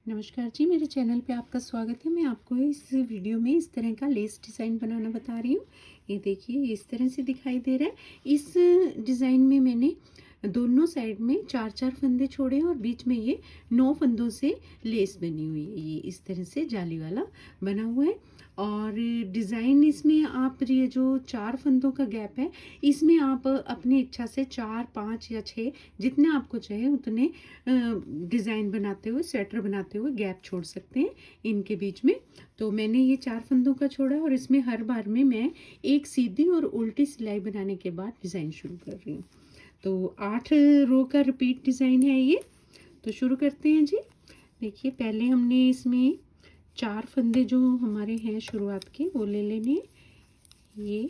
नमस्कार जी, मेरे चैनल पे आपका स्वागत है। मैं आपको इस वीडियो में इस तरह का लेस डिज़ाइन बनाना बता रही हूँ। ये देखिए इस तरह से दिखाई दे रहा है। इस डिज़ाइन में मैंने दोनों साइड में 4-4 फंदे छोड़े हैं और बीच में ये 9 फंदों से लेस बनी हुई है। ये इस तरह से जाली वाला बना हुआ है और डिज़ाइन इसमें आप ये जो 4 फंदों का गैप है, इसमें आप अपनी इच्छा से 4, 5 या 6 जितने आपको चाहिए उतने डिज़ाइन बनाते हुए, स्वेटर बनाते हुए गैप छोड़ सकते हैं इनके बीच में। तो मैंने ये 4 फंदों का छोड़ा और इसमें हर बार में मैं एक सीधी और उल्टी सिलाई बनाने के बाद डिज़ाइन शुरू कर रही हूँ। तो 8 रो का रिपीट डिज़ाइन है ये। तो शुरू करते हैं जी। देखिए पहले हमने इसमें 4 फंदे जो हमारे हैं शुरुआत के वो ले लेने हैं। ये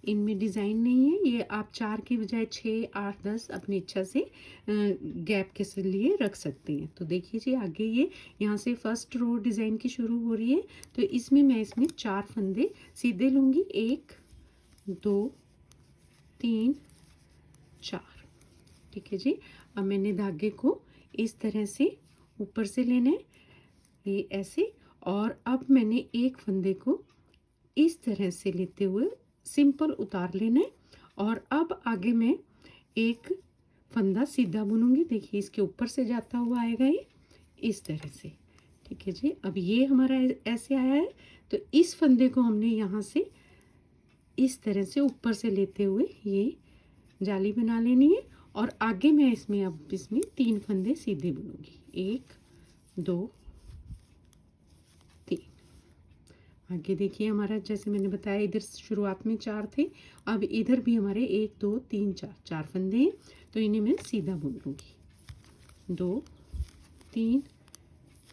इनमें डिज़ाइन नहीं है, ये आप 4 की बजाय 6, 8, 10 अपनी इच्छा से गैप के लिए रख सकते हैं। तो देखिए जी आगे ये यहाँ से फर्स्ट रो डिज़ाइन की शुरू हो रही है। तो इसमें मैं 4 फंदे सीधे लूँगी। 1, 2, 3, 4। ठीक है जी। अब मैंने धागे को इस तरह से ऊपर से लेना है, ये ऐसे, और अब मैंने एक फंदे को इस तरह से लेते हुए सिंपल उतार लेना है और अब आगे मैं एक फंदा सीधा बुनूंगी। देखिए इसके ऊपर से जाता हुआ आएगा ये इस तरह से। ठीक है जी। अब ये हमारा ऐसे आया है, तो इस फंदे को हमने यहाँ से इस तरह से ऊपर से लेते हुए ये जाली बना लेनी है और आगे मैं अब इसमें 3 फंदे सीधे बुनूंगी। 1, 2, 3। आगे देखिए हमारा जैसे मैंने बताया इधर शुरुआत में 4 थे, अब इधर भी हमारे 1, 2, 3, 4 फंदे हैं। तो इन्हें मैं सीधा बुन लूँगी। 2, 3,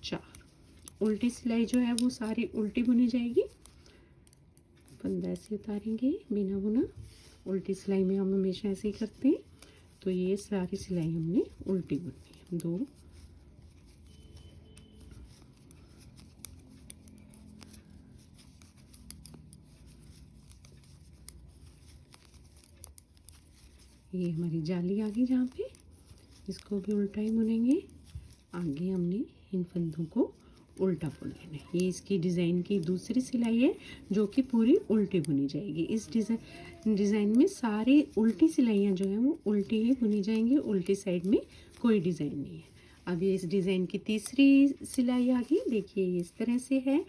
4। उल्टी सिलाई जो है वो सारी उल्टी बुनी जाएगी। फंदा ऐसे उतारेंगे बिना बुना। उल्टी सिलाई में हम हमेशा ऐसे ही करते हैं। तो ये सारी सिलाई हमने उल्टी बुननी है। 2, ये हमारी जाली आ गई जहाँ पे, इसको भी उल्टा ही बुनेंगे। आगे हमने इन फंदों को उल्टा बुन लेना है। ये इसकी डिज़ाइन की दूसरी सिलाई है जो कि पूरी उल्टी बुनी जाएगी। इस डिज़ाइन में सारी उल्टी सिलाइयाँ जो हैं वो उल्टी ही बुनी जाएंगी, उल्टी साइड में कोई डिज़ाइन नहीं है। अब ये इस डिज़ाइन की तीसरी सिलाई आ गई। देखिए ये इस तरह से है।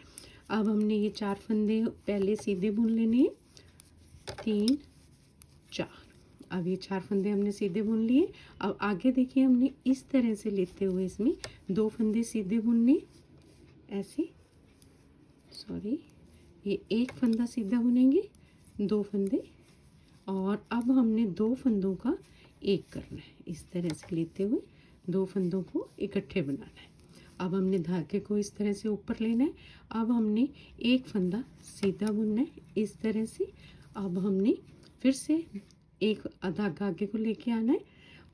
अब हमने ये 4 फंदे पहले सीधे बुन लेने हैं। 3, 4। अब ये 4 फंदे हमने सीधे बुन लिए। अब आगे देखिए हमने इस तरह से लेते हुए इसमें 2 फंदे सीधे बुनने, ऐसे, सॉरी, ये एक फंदा सीधा बुनेंगे, 2 फंदे, और अब हमने 2 फंदों का एक करना है। इस तरह से लेते हुए 2 फंदों को इकट्ठे बनाना है। अब हमने धागे को इस तरह से ऊपर लेना है। अब हमने एक फंदा सीधा बुनना है इस तरह से। अब हमने फिर से एक धागा आगे को लेके आना है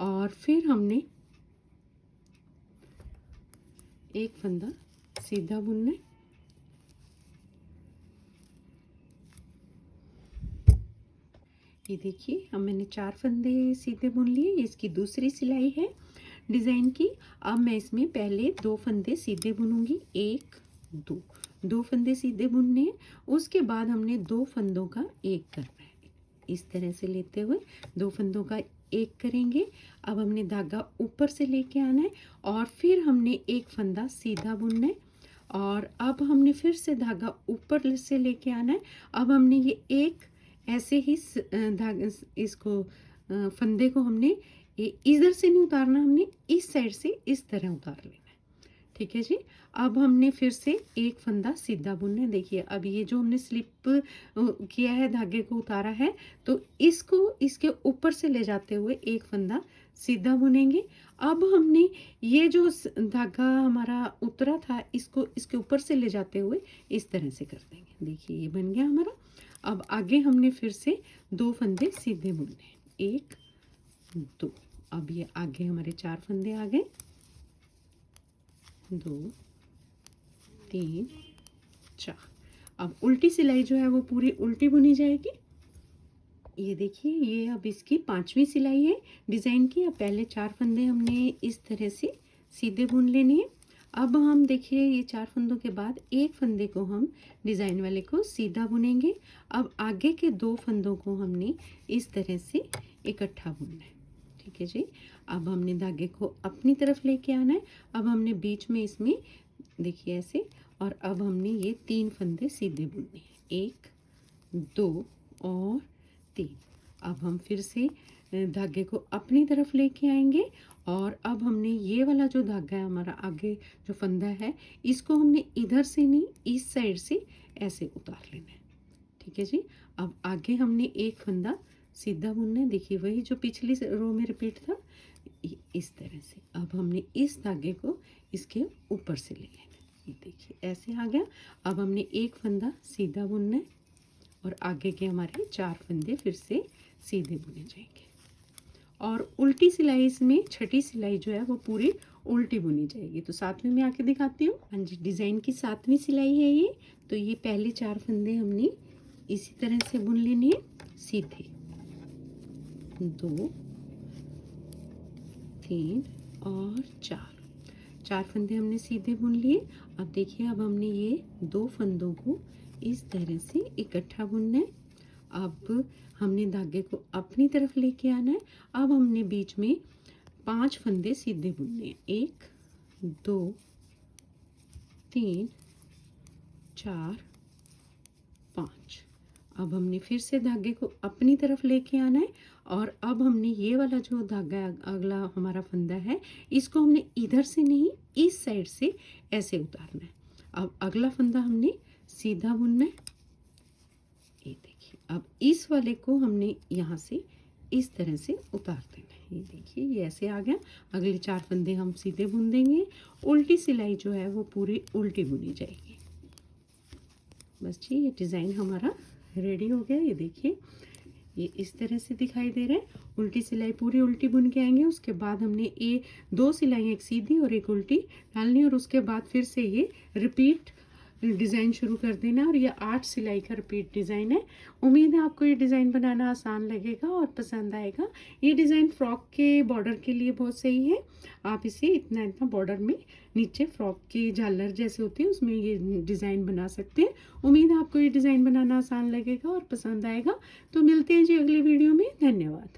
और फिर हमने एक फंदा सीधा बुनना है। ये देखिए अब मैंने 4 फंदे सीधे बुन लिए। इसकी दूसरी सिलाई है डिज़ाइन की। अब मैं इसमें पहले 2 फंदे सीधे बुनूंगी। 1, 2, 2 फंदे सीधे बुनने हैं। उसके बाद हमने 2 फंदों का एक करना है। इस तरह से लेते हुए 2 फंदों का एक करेंगे। अब हमने धागा ऊपर से लेके आना है और फिर हमने एक फंदा सीधा बुनना है और अब हमने फिर से धागा ऊपर से लेके आना है। अब हमने ये एक ऐसे ही धागा इसको फंदे को हमने इधर से नहीं उतारना, हमने इस साइड से इस तरह उतार लेना है। ठीक है जी। अब हमने फिर से एक फंदा सीधा बुनना है। देखिए अब ये जो हमने स्लिप किया है, धागे को उतारा है, तो इसको इसके ऊपर से ले जाते हुए एक फंदा सीधा बुनेंगे। अब हमने ये जो धागा हमारा उतरा था इसको इसके ऊपर से ले जाते हुए इस तरह से कर देंगे। देखिए ये बन गया हमारा। अब आगे हमने फिर से 2 फंदे सीधे बुनने हैं। 1, 2। अब ये आगे हमारे 4 फंदे आ गए। 2, 3, 4। अब उल्टी सिलाई जो है वो पूरी उल्टी बुनी जाएगी। ये देखिए ये अब इसकी 5वीं सिलाई है डिज़ाइन की। अब पहले 4 फंदे हमने इस तरह से सीधे बुन लेने हैं। अब हम देखिए ये 4 फंदों के बाद एक फंदे को हम डिज़ाइन वाले को सीधा बुनेंगे। अब आगे के 2 फंदों को हमने इस तरह से इकट्ठा बुनना है। ठीक है जी। अब हमने धागे को अपनी तरफ लेके आना है। अब हमने बीच में इसमें देखिए ऐसे, और अब हमने ये 3 फंदे सीधे बुनने हैं, 1 2 और 3। अब हम फिर से धागे को अपनी तरफ लेके आएंगे, और अब हमने ये वाला जो धागा है हमारा आगे जो फंदा है, इसको हमने इधर से नहीं इस साइड से ऐसे उतार लेना है। ठीक है जी। अब आगे हमने एक फंदा सीधा बुनना है। देखिए वही जो पिछली रो में रिपीट था, इस तरह से। अब हमने इस धागे को इसके ऊपर से ले लेना है। ये देखिए ऐसे आ गया। अब हमने एक फंदा सीधा बुनना है, और आगे के हमारे 4 फंदे फिर से सीधे बुने जाएंगे। और उल्टी सिलाई इसमें छठी सिलाई जो है वो पूरी उल्टी बुनी जाएगी। तो 7वीं में आके दिखाती हूँ। हाँ जी, डिज़ाइन की 7वीं सिलाई है ये। तो ये पहले 4 फंदे हमने इसी तरह से बुन लेने हैं सीधे, 2 3 और 4 फंदे हमने सीधे बुन लिए। अब देखिए अब हमने ये 2 फंदों को इस तरह से इकट्ठा बुनना है। अब हमने धागे को अपनी तरफ लेके आना है। अब हमने बीच में 5 फंदे सीधे बुनने हैं, 1 2 3 4 5। अब हमने फिर से धागे को अपनी तरफ लेके आना है, और अब हमने ये वाला जो धागा अगला हमारा फंदा है, इसको हमने इधर से नहीं इस साइड से ऐसे उतारना है। अब अगला फंदा हमने सीधा बुनना है। ये देखिए अब इस वाले को हमने यहाँ से इस तरह से उतार देना है। ये देखिए ये ऐसे आ गया। अगले 4 फंदे हम सीधे बुन देंगे। उल्टी सिलाई जो है वो पूरी उल्टी बुनी जाएगी। बस जी ये डिज़ाइन हमारा रेडी हो गया। ये देखिए ये इस तरह से दिखाई दे रहा है। उल्टी सिलाई पूरी उल्टी बुन के आएंगे। उसके बाद हमने ये 2 सिलाई, एक सीधी और एक उल्टी डालनी, और उसके बाद फिर से ये रिपीट डिज़ाइन शुरू कर देना। और ये 8 सिलाई का रिपीट डिज़ाइन है। उम्मीद है आपको ये डिज़ाइन बनाना आसान लगेगा और पसंद आएगा। ये डिज़ाइन फ्रॉक के बॉर्डर के लिए बहुत सही है। आप इसे इतना इतना बॉर्डर में नीचे फ्रॉक की झालर जैसे होती है उसमें ये डिज़ाइन बना सकते हैं। उम्मीद है आपको ये डिज़ाइन बनाना आसान लगेगा और पसंद आएगा। तो मिलते हैं जी अगली वीडियो में। धन्यवाद।